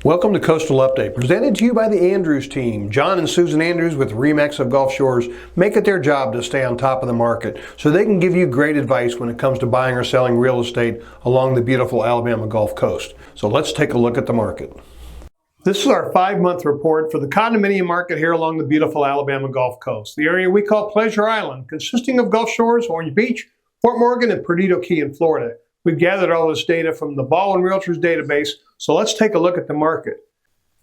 Welcome to Coastal Update, presented to you by the Andrews team. John and Susan Andrews with RE/MAX of Gulf Shores make it their job to stay on top of the market so they can give you great advice when it comes to buying or selling real estate along the beautiful Alabama Gulf Coast. So let's take a look at the market. This is our 5-month report for the condominium market here along the beautiful Alabama Gulf Coast, the area we call Pleasure Island, consisting of Gulf Shores, Orange Beach, Fort Morgan, and Perdido Key in Florida. We've gathered all this data from the Baldwin Realtors database, so let's take a look at the market.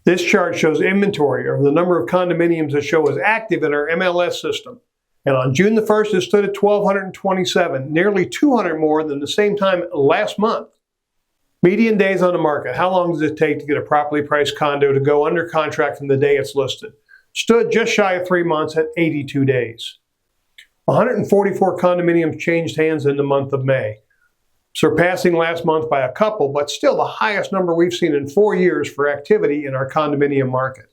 This chart shows inventory, or the number of condominiums that show as active in our MLS system. And on June the 1st, it stood at 1,227, nearly 200 more than the same time last month. Median days on the market. How long does it take to get a properly priced condo to go under contract from the day it's listed? Stood just shy of 3 months at 82 days. 144 condominiums changed hands in the month of May, surpassing last month by a couple, but still the highest number we've seen in 4 years for activity in our condominium market.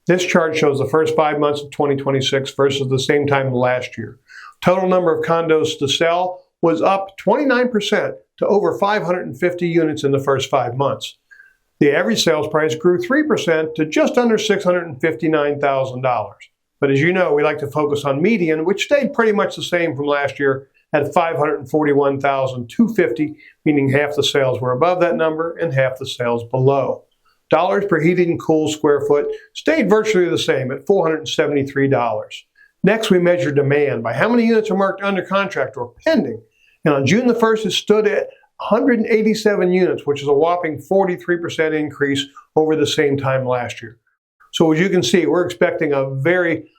This chart shows the first 5 months of 2026 versus the same time last year. Total number of condos to sell was up 29% to over 550 units in the first 5 months. The average sales price grew 3% to just under $659,000. But as you know, we like to focus on median, which stayed pretty much the same from last year at $541,250, meaning half the sales were above that number and half the sales below. Dollars per heated and cooled square foot stayed virtually the same at $473. Next, we measure demand by how many units are marked under contract or pending. And on June the 1st, it stood at 187 units, which is a whopping 43% increase over the same time last year. So as you can see, we're expecting a very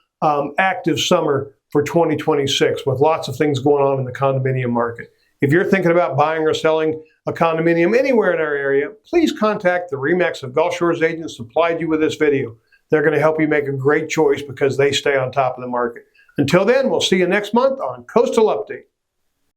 active summer for 2026 with lots of things going on in the condominium market. If you're thinking about buying or selling a condominium anywhere in our area, please contact the RE/MAX of Gulf Shores agents supplied you with this video. They're going to help you make a great choice because they stay on top of the market. Until then, we'll see you next month on Coastal Update.